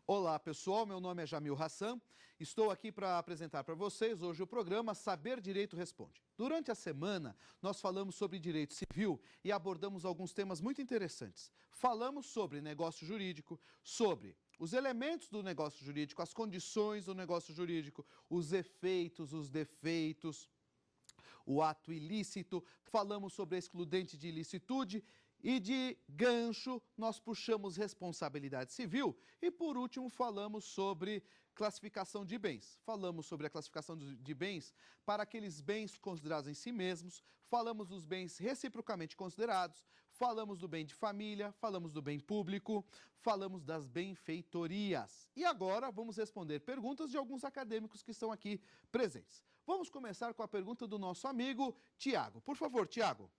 Olá pessoal, meu nome é Jamil Hassan, estou aqui para apresentar para vocês hoje o programa Saber Direito Responde. Durante a semana nós falamos sobre direito civil e abordamos alguns temas muito interessantes. Falamos sobre negócio jurídico, sobre os elementos do negócio jurídico, as condições do negócio jurídico, os efeitos, os defeitos, o ato ilícito, falamos sobre a excludente de ilicitude e de gancho nós puxamos responsabilidade civil e por último falamos sobre classificação de bens. Falamos sobre a classificação de bens para aqueles bens considerados em si mesmos, falamos dos bens reciprocamente considerados, falamos do bem de família, falamos do bem público, falamos das benfeitorias. E agora vamos responder perguntas de alguns acadêmicos que estão aqui presentes. Vamos começar com a pergunta do nosso amigo Tiago. Por favor, Tiago.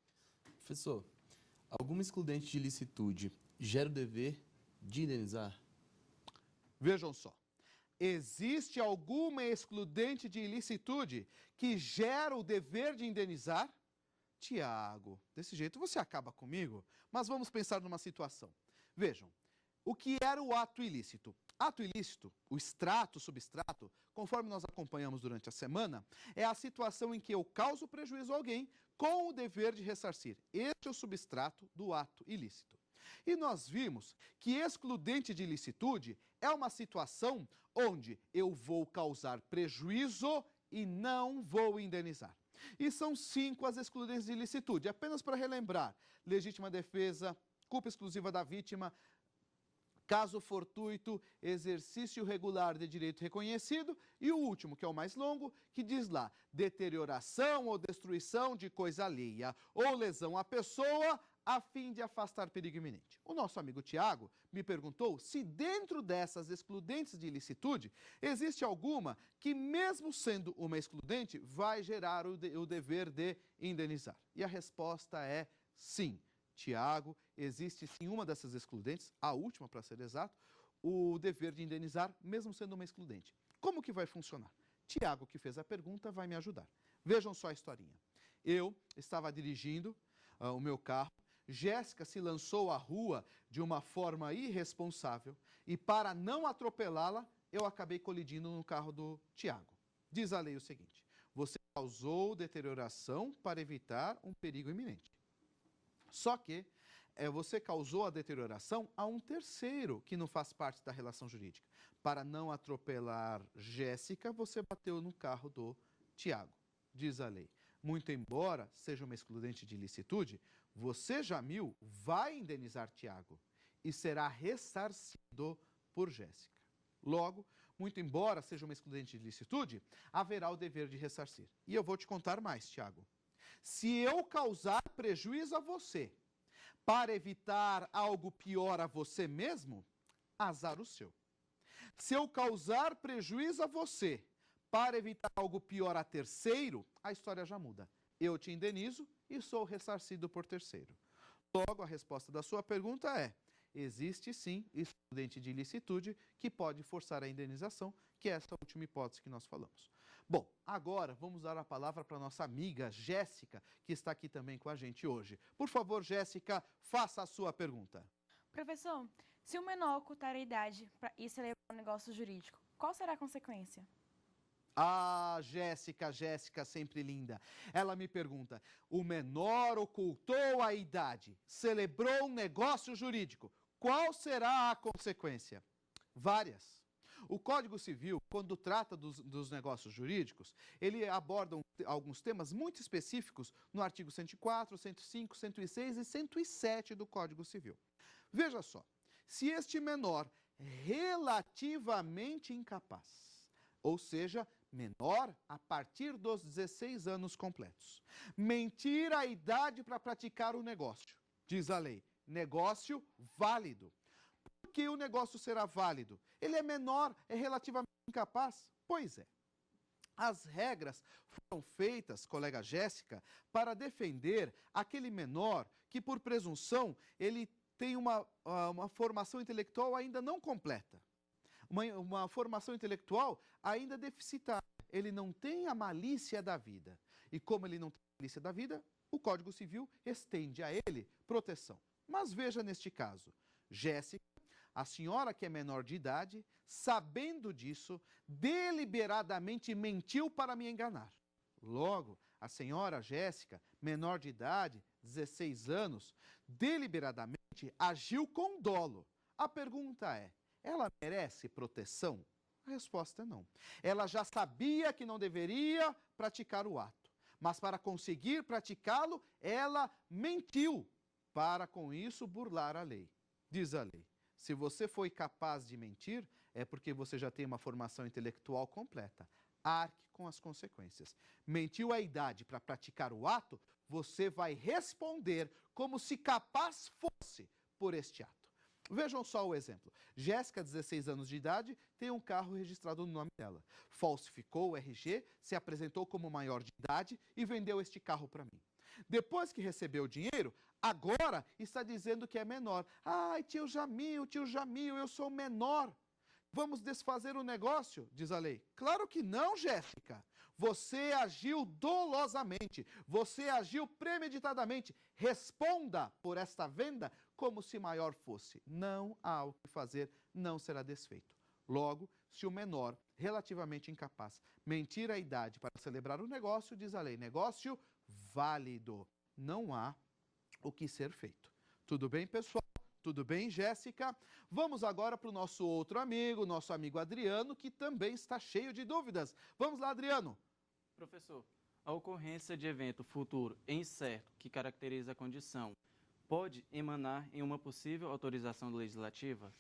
Professor, alguma excludente de ilicitude gera o dever de indenizar? Vejam só, existe alguma excludente de ilicitude que gera o dever de indenizar? Tiago, desse jeito você acaba comigo, mas vamos pensar numa situação. Vejam, o que era o ato ilícito? Ato ilícito, o extrato, o substrato, conforme nós acompanhamos durante a semana, é a situação em que eu causo prejuízo a alguém com o dever de ressarcir. Este é o substrato do ato ilícito. E nós vimos que excludente de ilicitude é uma situação onde eu vou causar prejuízo e não vou indenizar. E são 5 as excludentes de ilicitude, apenas para relembrar: legítima defesa, culpa exclusiva da vítima, caso fortuito, exercício regular de direito reconhecido e o último, que é o mais longo, que diz lá: deterioração ou destruição de coisa alheia ou lesão à pessoa a fim de afastar perigo iminente. O nosso amigo Tiago me perguntou se dentro dessas excludentes de ilicitude existe alguma que, mesmo sendo uma excludente, vai gerar o dever de indenizar. E a resposta é sim. Tiago, existe sim uma dessas excludentes, a última para ser exato, o dever de indenizar, mesmo sendo uma excludente. Como que vai funcionar? Tiago, que fez a pergunta, vai me ajudar. Vejam só a historinha. Eu estava dirigindo o meu carro, Jéssica se lançou à rua de uma forma irresponsável e, para não atropelá-la, eu acabei colidindo no carro do Tiago. Diz a lei o seguinte: você causou deterioração para evitar um perigo iminente. Só que você causou a deterioração a um terceiro que não faz parte da relação jurídica. Para não atropelar Jéssica, você bateu no carro do Tiago. Diz a lei: muito embora seja uma excludente de ilicitude, você, Jamil, vai indenizar Tiago e será ressarcido por Jéssica. Logo, muito embora seja uma excludente de ilicitude, haverá o dever de ressarcir. E eu vou te contar mais, Tiago. Se eu causar prejuízo a você para evitar algo pior a você mesmo, azar o seu. Se eu causar prejuízo a você para evitar algo pior a terceiro, a história já muda. Eu te indenizo e sou ressarcido por terceiro. Logo, a resposta da sua pergunta é: existe sim excludente de ilicitude que pode forçar a indenização, que é essa última hipótese que nós falamos. Bom, agora vamos dar a palavra para a nossa amiga Jéssica, que está aqui também com a gente hoje. Por favor, Jéssica, faça a sua pergunta. Professor, se o menor ocultar a idade e celebrar um negócio jurídico, qual será a consequência? Ah, Jéssica, sempre linda. Ela me pergunta: o menor ocultou a idade, celebrou um negócio jurídico. Qual será a consequência? Várias. O Código Civil, quando trata dos negócios jurídicos, ele aborda alguns temas muito específicos no artigo 104, 105, 106 e 107 do Código Civil. Veja só, se este menor relativamente incapaz, ou seja, menor a partir dos 16 anos completos, mentir a idade para praticar o negócio, diz a lei, negócio válido. Por que o negócio será válido? Ele é menor, é relativamente incapaz? Pois é. As regras foram feitas, colega Jéssica, para defender aquele menor que, por presunção, ele tem uma formação intelectual ainda não completa. Uma formação intelectual ainda deficitária. Ele não tem a malícia da vida. E como ele não tem a malícia da vida, o Código Civil estende a ele proteção. Mas veja neste caso, Jéssica, A senhora que é menor de idade, sabendo disso, deliberadamente mentiu para me enganar. Logo, a senhora Jéssica, menor de idade, 16 anos, deliberadamente agiu com dolo. A pergunta é, ela merece proteção? A resposta é não. Ela já sabia que não deveria praticar o ato, mas para conseguir praticá-lo, ela mentiu, para com isso burlar a lei. Diz a lei, se você foi capaz de mentir, é porque você já tem uma formação intelectual completa. Arque com as consequências. Mentiu a idade para praticar o ato, você vai responder como se capaz fosse por este ato. Vejam só o exemplo. Jéssica, 16 anos de idade, tem um carro registrado no nome dela. Falsificou o RG, se apresentou como maior de idade e vendeu este carro para mim. Depois que recebeu o dinheiro, agora está dizendo que é menor. Ai, tio Jamil, eu sou menor. Vamos desfazer o negócio, diz a lei. Claro que não, Jéssica. Você agiu dolosamente, você agiu premeditadamente. Responda por esta venda como se maior fosse. Não há o que fazer, não será desfeito. Logo, se o menor, relativamente incapaz, mentir a idade para celebrar o negócio, diz a lei, negócio válido. Não há o que ser feito. Tudo bem, pessoal? Tudo bem, Jéssica? Vamos agora para o nosso outro amigo, nosso amigo Adriano, que também está cheio de dúvidas. Vamos lá, Adriano. Professor, a ocorrência de evento futuro incerto que caracteriza a condição pode emanar em uma possível autorização legislativa?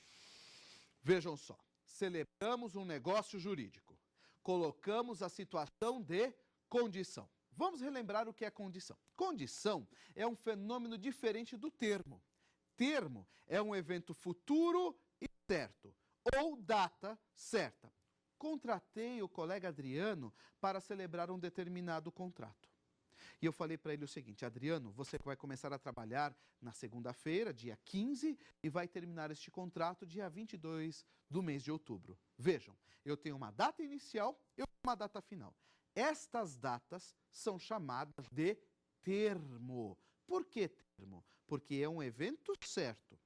Vejam só, celebramos um negócio jurídico, colocamos a situação de condição. Vamos relembrar o que é condição. Condição é um fenômeno diferente do termo. Termo é um evento futuro e certo, ou data certa. Contratei o colega Adriano para celebrar um determinado contrato. E eu falei para ele o seguinte, Adriano, você vai começar a trabalhar na segunda-feira, dia 15, e vai terminar este contrato dia 22 do mês de outubro. Vejam, eu tenho uma data inicial e uma data final. Estas datas são chamadas de termo. Por que termo? Porque é um evento certo.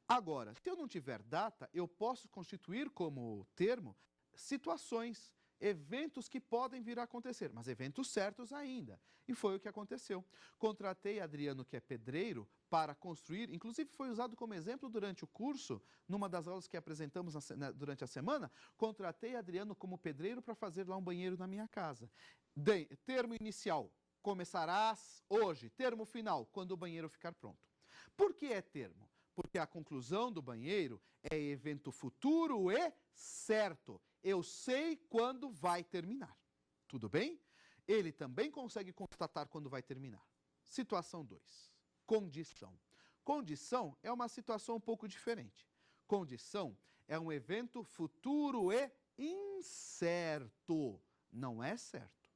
Agora, se eu não tiver data, eu posso constituir como termo situações, eventos que podem vir a acontecer, mas eventos certos ainda. E foi o que aconteceu. Contratei Adriano, que é pedreiro, para construir, inclusive foi usado como exemplo durante o curso, numa das aulas que apresentamos durante a semana, contratei Adriano como pedreiro para fazer lá um banheiro na minha casa. Termo inicial, começarás hoje. Termo final, quando o banheiro ficar pronto. Por que é termo? Porque a conclusão do banheiro é evento futuro e certo. Eu sei quando vai terminar. Tudo bem? Ele também consegue constatar quando vai terminar. Situação 2. Condição. Condição é uma situação um pouco diferente. Condição é um evento futuro e incerto. Não é certo.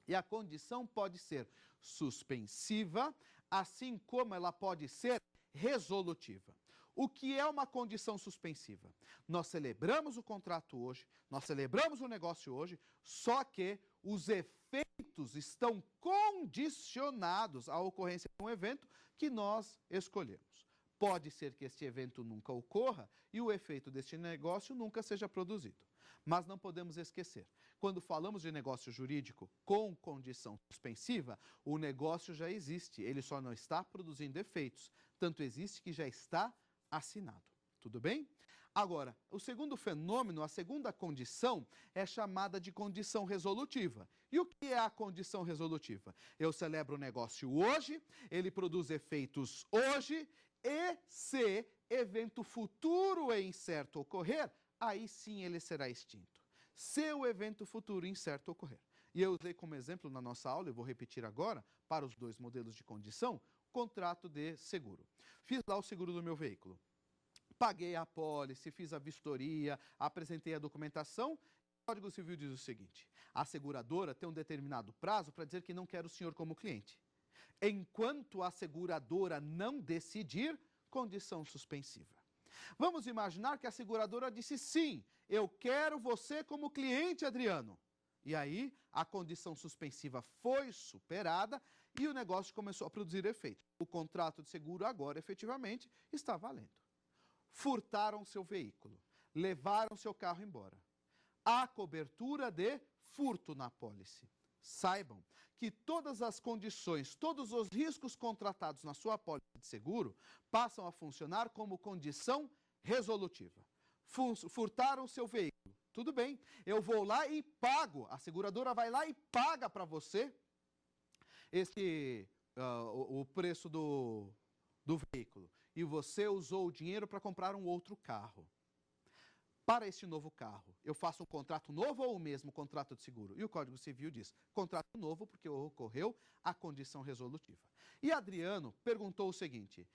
E a condição pode ser suspensiva, assim como ela pode ser resolutiva. O que é uma condição suspensiva? Nós celebramos o contrato hoje, nós celebramos o negócio hoje, só que os efeitos estão condicionados à ocorrência de um evento que nós escolhemos. Pode ser que este evento nunca ocorra e o efeito deste negócio nunca seja produzido. Mas não podemos esquecer, quando falamos de negócio jurídico com condição suspensiva, o negócio já existe, ele só não está produzindo efeitos. Tanto existe que já está assinado. Tudo bem? Agora, o segundo fenômeno, a segunda condição, é chamada de condição resolutiva. E o que é a condição resolutiva? Eu celebro o negócio hoje, ele produz efeitos hoje, e se evento futuro e incerto ocorrer, aí sim ele será extinto. Se o evento futuro incerto ocorrer. E eu usei como exemplo na nossa aula, eu vou repetir agora, para os dois modelos de condição, contrato de seguro. Fiz lá o seguro do meu veículo. Paguei a apólice, fiz a vistoria, apresentei a documentação. O Código Civil diz o seguinte, a seguradora tem um determinado prazo para dizer que não quer o senhor como cliente. Enquanto a seguradora não decidir, condição suspensiva. Vamos imaginar que a seguradora disse sim, eu quero você como cliente, Adriano. E aí, a condição suspensiva foi superada e o negócio começou a produzir efeito. O contrato de seguro agora, efetivamente, está valendo. furtaram seu veículo, levaram seu carro embora. Há cobertura de furto na apólice. Saibam que todas as condições, todos os riscos contratados na sua apólice de seguro passam a funcionar como condição resolutiva. Furtaram seu veículo. Tudo bem, eu vou lá e pago. A seguradora vai lá e paga para você o preço do veículo. E você usou o dinheiro para comprar um outro carro. Para este novo carro, eu faço um contrato novo ou o mesmo contrato de seguro? E o Código Civil diz, contrato novo porque ocorreu a condição resolutiva. E Adriano perguntou o seguinte,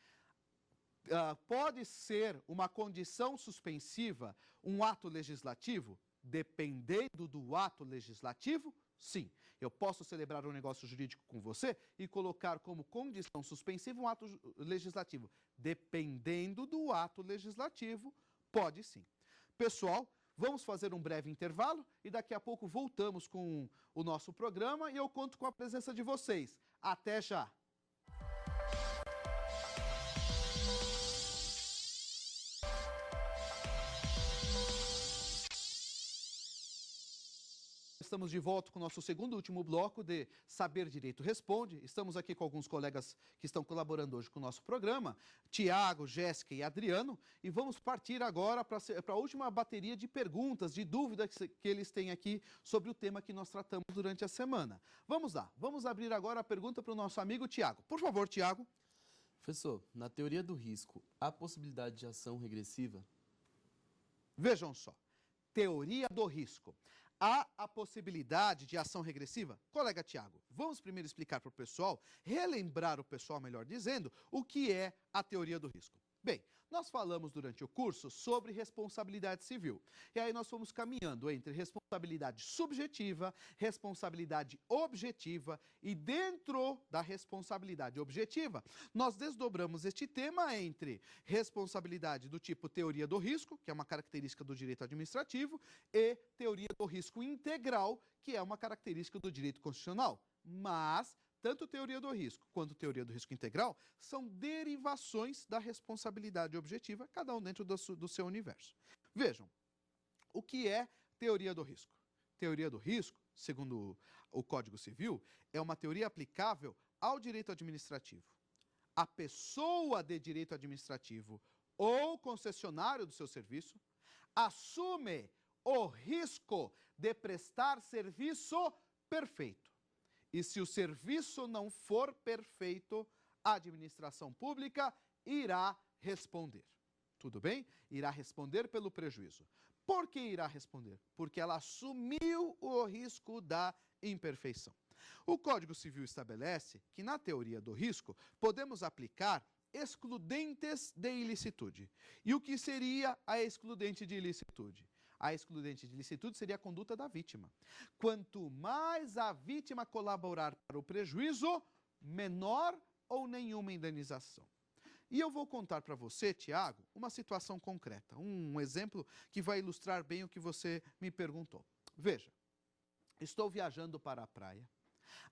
pode ser uma condição suspensiva um ato legislativo? Dependendo do ato legislativo, sim. Eu posso celebrar um negócio jurídico com você e colocar como condição suspensiva um ato legislativo. Dependendo do ato legislativo, pode sim. Pessoal, vamos fazer um breve intervalo e daqui a pouco voltamos com o nosso programa e eu conto com a presença de vocês. Até já! Estamos de volta com o nosso segundo e último bloco de Saber Direito Responde. Estamos aqui com alguns colegas que estão colaborando hoje com o nosso programa, Tiago, Jéssica e Adriano, e vamos partir agora para a última bateria de perguntas, de dúvidas que eles têm aqui sobre o tema que nós tratamos durante a semana. Vamos lá, vamos abrir agora a pergunta para o nosso amigo Tiago. Por favor, Tiago. Professor, na teoria do risco, há possibilidade de ação regressiva? Vejam só, teoria do risco. Há a possibilidade de ação regressiva? Colega Tiago, vamos primeiro explicar para o pessoal, relembrar o pessoal, melhor dizendo, o que é a teoria do risco. Bem, nós falamos durante o curso sobre responsabilidade civil. E aí nós fomos caminhando entre responsabilidade subjetiva, responsabilidade objetiva e dentro da responsabilidade objetiva, nós desdobramos este tema entre responsabilidade do tipo teoria do risco, que é uma característica do direito administrativo, e teoria do risco integral, que é uma característica do direito constitucional. Mas tanto teoria do risco quanto teoria do risco integral são derivações da responsabilidade objetiva, cada um dentro do seu universo. Vejam, o que é teoria do risco? Teoria do risco, segundo o Código Civil, é uma teoria aplicável ao direito administrativo. A pessoa de direito administrativo ou concessionário do seu serviço assume o risco de prestar serviço perfeito. E se o serviço não for perfeito, a administração pública irá responder. Tudo bem? Irá responder pelo prejuízo. Por que irá responder? Porque ela assumiu o risco da imperfeição. O Código Civil estabelece que, na teoria do risco, podemos aplicar excludentes de ilicitude. E o que seria a excludente de ilicitude? A excludente de ilicitude seria a conduta da vítima. Quanto mais a vítima colaborar para o prejuízo, menor ou nenhuma indenização. E eu vou contar para você, Tiago, uma situação concreta, um exemplo que vai ilustrar bem o que você me perguntou. Veja, estou viajando para a praia,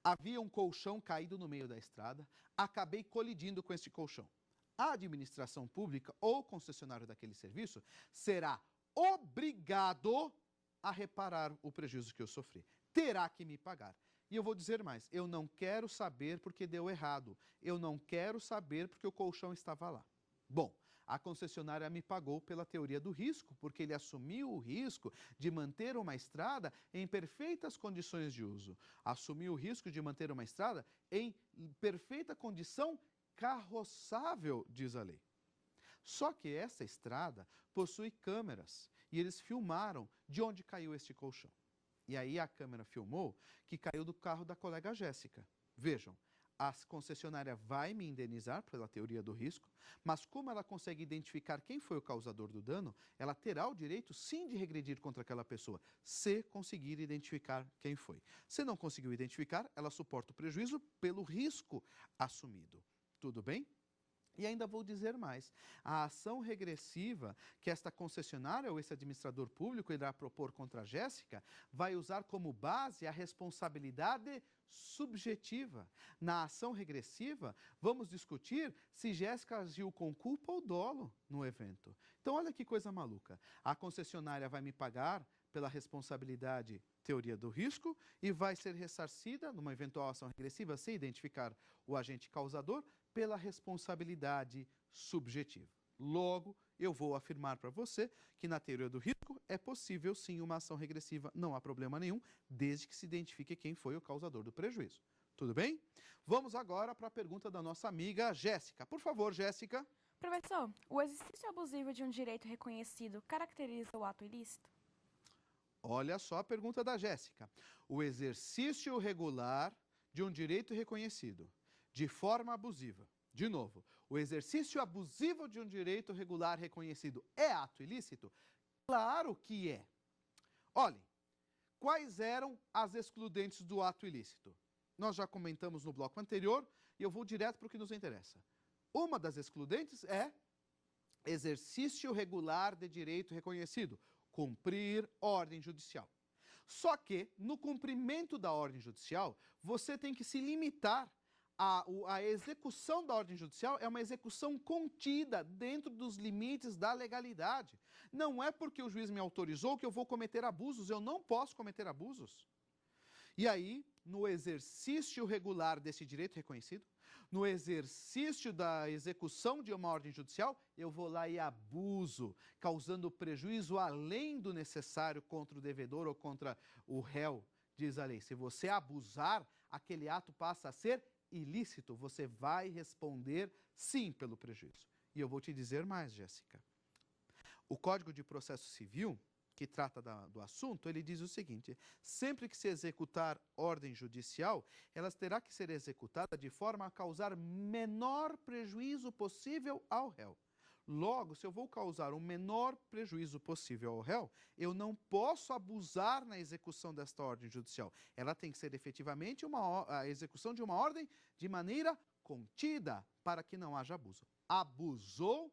havia um colchão caído no meio da estrada, acabei colidindo com esse colchão. A administração pública ou concessionário daquele serviço será obrigado a reparar o prejuízo que eu sofri. Terá que me pagar. E eu vou dizer mais, eu não quero saber porque deu errado. Eu não quero saber porque o colchão estava lá. Bom, a concessionária me pagou pela teoria do risco, porque ele assumiu o risco de manter uma estrada em perfeitas condições de uso. Assumiu o risco de manter uma estrada em perfeita condição carroçável, diz a lei. Só que essa estrada possui câmeras e eles filmaram de onde caiu este colchão. E aí a câmera filmou que caiu do carro da colega Jéssica. Vejam, a concessionária vai me indenizar pela teoria do risco, mas como ela consegue identificar quem foi o causador do dano, ela terá o direito sim de regredir contra aquela pessoa, se conseguir identificar quem foi. Se não conseguiu identificar, ela suporta o prejuízo pelo risco assumido. Tudo bem? E ainda vou dizer mais, a ação regressiva que esta concessionária ou esse administrador público irá propor contra a Jéssica vai usar como base a responsabilidade subjetiva. Na ação regressiva, vamos discutir se Jéssica agiu com culpa ou dolo no evento. Então, olha que coisa maluca. A concessionária vai me pagar pela responsabilidade teoria do risco e vai ser ressarcida, numa eventual ação regressiva, sem identificar o agente causador, pela responsabilidade subjetiva. Logo, eu vou afirmar para você que na teoria do risco é possível sim uma ação regressiva, não há problema nenhum, desde que se identifique quem foi o causador do prejuízo. Tudo bem? Vamos agora para a pergunta da nossa amiga Jéssica. Por favor, Jéssica. Professor, o exercício abusivo de um direito reconhecido caracteriza o ato ilícito? Olha só a pergunta da Jéssica. O exercício regular de um direito reconhecido de forma abusiva. De novo, o exercício abusivo de um direito regular reconhecido é ato ilícito? Claro que é. Olhem, quais eram as excludentes do ato ilícito? Nós já comentamos no bloco anterior e eu vou direto para o que nos interessa. Uma das excludentes é exercício regular de direito reconhecido, cumprir ordem judicial. Só que, no cumprimento da ordem judicial, você tem que se limitar. A execução da ordem judicial é uma execução contida dentro dos limites da legalidade. Não é porque o juiz me autorizou que eu vou cometer abusos, eu não posso cometer abusos. E aí, no exercício regular desse direito reconhecido, no exercício da execução de uma ordem judicial, eu vou lá e abuso, causando prejuízo além do necessário contra o devedor ou contra o réu, diz a lei. Se você abusar, aquele ato passa a ser ilícito, você vai responder sim pelo prejuízo. E eu vou te dizer mais, Jéssica. O Código de Processo Civil, que trata do assunto, ele diz o seguinte: sempre que se executar ordem judicial, ela terá que ser executada de forma a causar menor prejuízo possível ao réu. Logo, se eu vou causar o menor prejuízo possível ao réu, eu não posso abusar na execução desta ordem judicial. Ela tem que ser efetivamente a execução de uma ordem de maneira contida, para que não haja abuso. Abusou,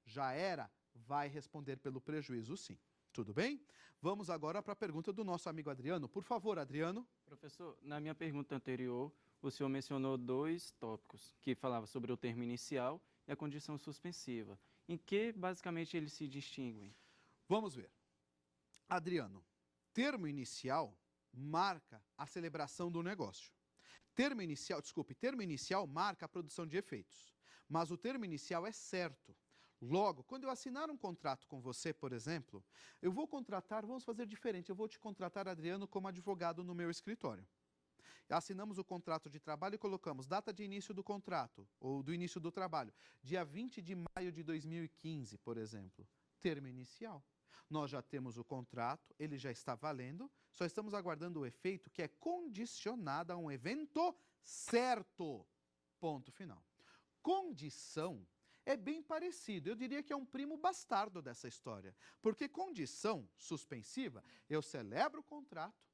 já era, vai responder pelo prejuízo sim. Tudo bem? Vamos agora para a pergunta do nosso amigo Adriano. Por favor, Adriano. Professor, na minha pergunta anterior, o senhor mencionou dois tópicos, que falavam sobre o termo inicial e a condição suspensiva. Em que, basicamente, eles se distinguem? Vamos ver. Adriano, termo inicial marca a celebração do negócio. Termo inicial marca a produção de efeitos. Mas o termo inicial é certo. Logo, quando eu assinar um contrato com você, por exemplo, eu vou contratar, vamos fazer diferente, eu vou te contratar, Adriano, como advogado no meu escritório. Assinamos o contrato de trabalho e colocamos data de início do contrato, ou do início do trabalho, dia 20 de maio de 2015, por exemplo. Termo inicial. Nós já temos o contrato, ele já está valendo, só estamos aguardando o efeito que é condicionado a um evento certo. Ponto final. Condição é bem parecido, eu diria que é um primo bastardo dessa história, porque condição suspensiva, eu celebro o contrato,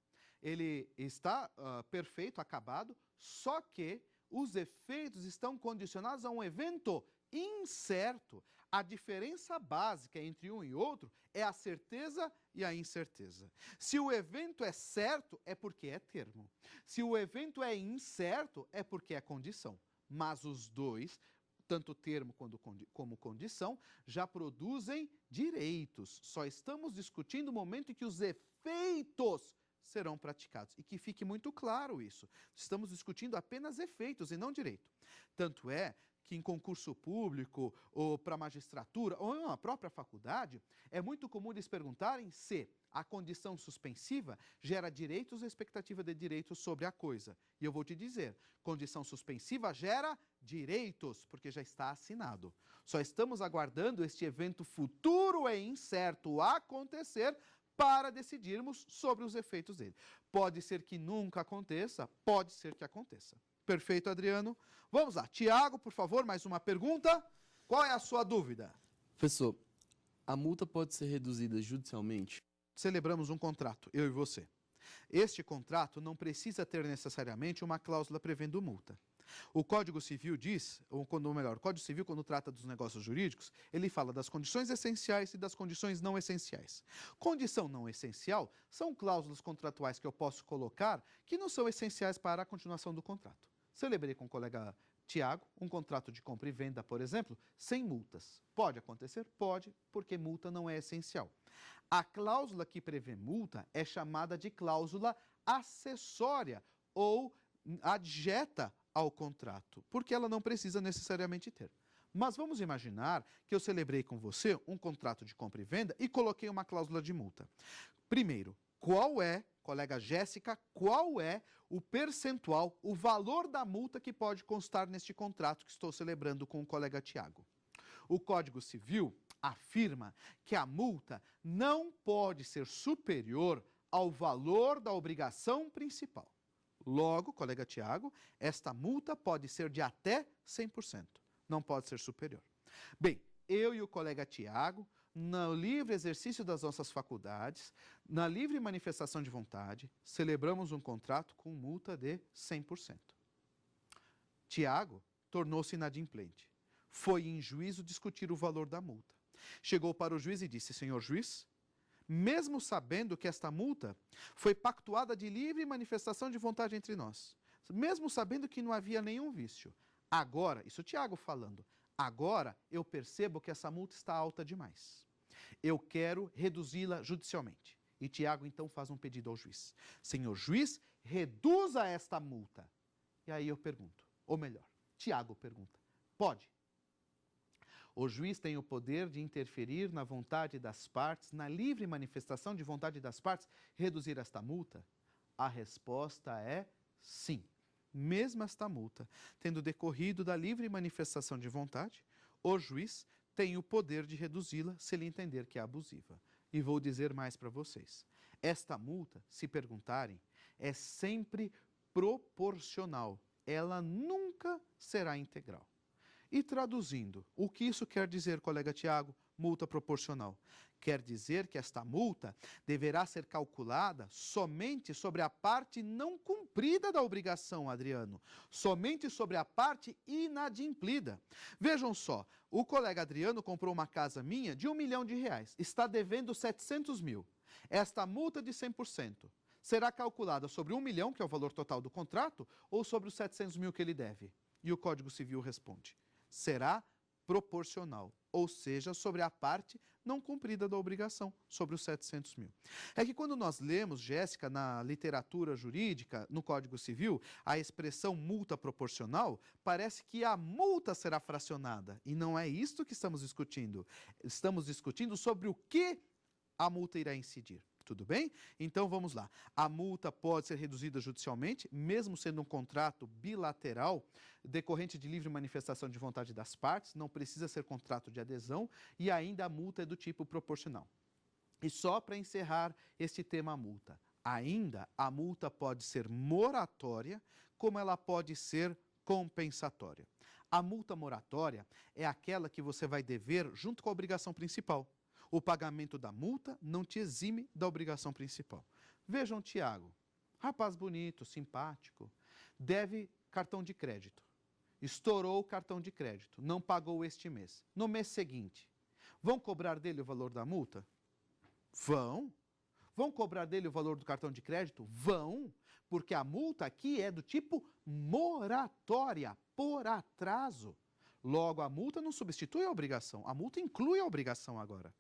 ele está perfeito, acabado, só que os efeitos estão condicionados a um evento incerto. A diferença básica entre um e outro é a certeza e a incerteza. Se o evento é certo, é porque é termo. Se o evento é incerto, é porque é condição. Mas os dois, tanto termo como condição, já produzem direitos. Só estamos discutindo o momento em que os efeitos serão praticados. E que fique muito claro isso. Estamos discutindo apenas efeitos e não direito. Tanto é que em concurso público, ou para magistratura, ou na própria faculdade, é muito comum eles perguntarem se a condição suspensiva gera direitos ou expectativa de direitos sobre a coisa. E eu vou te dizer, condição suspensiva gera direitos, porque já está assinado. Só estamos aguardando este evento futuro e incerto acontecer para decidirmos sobre os efeitos dele. Pode ser que nunca aconteça, pode ser que aconteça. Perfeito, Adriano. Vamos lá. Tiago, por favor, mais uma pergunta. Qual é a sua dúvida? Professor, a multa pode ser reduzida judicialmente? Celebramos um contrato, eu e você. Este contrato não precisa ter necessariamente uma cláusula prevendo multa. O Código Civil diz, ou melhor, o Código Civil, quando trata dos negócios jurídicos, ele fala das condições essenciais e das condições não essenciais. Condição não essencial são cláusulas contratuais que eu posso colocar que não são essenciais para a continuação do contrato. Celebrei com o colega Tiago um contrato de compra e venda, por exemplo, sem multas. Pode acontecer? Pode, porque multa não é essencial. A cláusula que prevê multa é chamada de cláusula acessória ou adjeta ao contrato, porque ela não precisa necessariamente ter. Mas vamos imaginar que eu celebrei com você um contrato de compra e venda e coloquei uma cláusula de multa. Primeiro, colega Jéssica, qual é o percentual, o valor da multa que pode constar neste contrato que estou celebrando com o colega Tiago? O Código Civil afirma que a multa não pode ser superior ao valor da obrigação principal. Logo, colega Tiago, esta multa pode ser de até 100%, não pode ser superior. Bem, eu e o colega Tiago, no livre exercício das nossas faculdades, na livre manifestação de vontade, celebramos um contrato com multa de 100%. Tiago tornou-se inadimplente. Foi em juízo discutir o valor da multa. Chegou para o juiz e disse: senhor juiz, mesmo sabendo que esta multa foi pactuada de livre manifestação de vontade entre nós, mesmo sabendo que não havia nenhum vício, agora, isso Tiago falando, agora eu percebo que essa multa está alta demais. Eu quero reduzi-la judicialmente. E Tiago então faz um pedido ao juiz: senhor juiz, reduza esta multa. E aí eu pergunto, ou melhor, Tiago pergunta: pode? O juiz tem o poder de interferir na vontade das partes, na livre manifestação de vontade das partes, reduzir esta multa? A resposta é sim. Mesmo esta multa tendo decorrido da livre manifestação de vontade, o juiz tem o poder de reduzi-la se ele entender que é abusiva. E vou dizer mais para vocês. Esta multa, se perguntarem, é sempre proporcional. Ela nunca será integral. E traduzindo, o que isso quer dizer, colega Tiago? Multa proporcional. Quer dizer que esta multa deverá ser calculada somente sobre a parte não cumprida da obrigação, Adriano. Somente sobre a parte inadimplida. Vejam só, o colega Adriano comprou uma casa minha de R$1 milhão. Está devendo 700 mil. Esta multa de 100% será calculada sobre 1 milhão, que é o valor total do contrato, ou sobre os 700 mil que ele deve? E o Código Civil responde: será proporcional, ou seja, sobre a parte não cumprida da obrigação, sobre os 700 mil. É que quando nós lemos, Jéssica, na literatura jurídica, no Código Civil, a expressão multa proporcional, parece que a multa será fracionada, e não é isto que estamos discutindo. Estamos discutindo sobre o que a multa irá incidir. Tudo bem? Então vamos lá. A multa pode ser reduzida judicialmente, mesmo sendo um contrato bilateral, decorrente de livre manifestação de vontade das partes, não precisa ser contrato de adesão, e ainda a multa é do tipo proporcional. E só para encerrar este tema multa, ainda a multa pode ser moratória, como ela pode ser compensatória. A multa moratória é aquela que você vai dever junto com a obrigação principal. O pagamento da multa não te exime da obrigação principal. Vejam Tiago, rapaz bonito, simpático, deve cartão de crédito. Estourou o cartão de crédito, não pagou este mês. No mês seguinte, vão cobrar dele o valor da multa? Vão. Vão cobrar dele o valor do cartão de crédito? Vão, porque a multa aqui é do tipo moratória, por atraso. Logo, a multa não substitui a obrigação, a multa inclui a obrigação agora,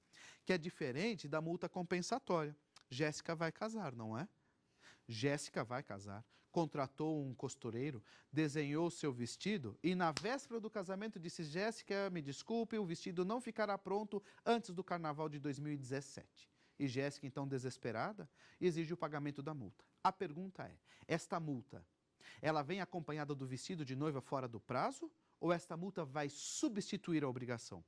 que é diferente da multa compensatória. Jéssica vai casar, não é? Jéssica vai casar, contratou um costureiro, desenhou o seu vestido e na véspera do casamento disse: Jéssica, me desculpe, o vestido não ficará pronto antes do carnaval de 2017. E Jéssica, então desesperada, exige o pagamento da multa. A pergunta é, esta multa, ela vem acompanhada do vestido de noiva fora do prazo? Ou esta multa vai substituir a obrigação?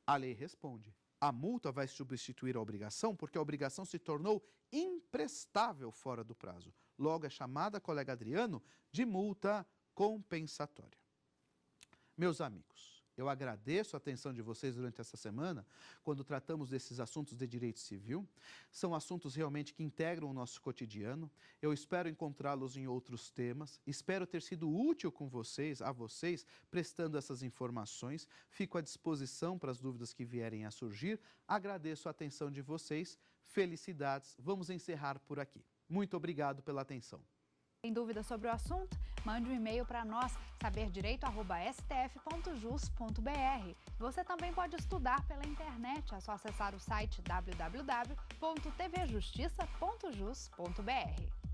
A lei responde: a multa vai substituir a obrigação porque a obrigação se tornou imprestável fora do prazo. Logo é chamada, colega Adriano, de multa compensatória. Meus amigos, Eu agradeço a atenção de vocês durante essa semana, quando tratamos desses assuntos de direito civil. São assuntos realmente que integram o nosso cotidiano. Eu espero encontrá-los em outros temas. Espero ter sido útil com vocês, a vocês, prestando essas informações. Fico à disposição para as dúvidas que vierem a surgir. Agradeço a atenção de vocês. Felicidades. Vamos encerrar por aqui. Muito obrigado pela atenção. Tem dúvida sobre o assunto? Mande um e-mail para nós, saberdireito@stf.jus.br. Você também pode estudar pela internet, é só acessar o site www.tvjustiça.jus.br.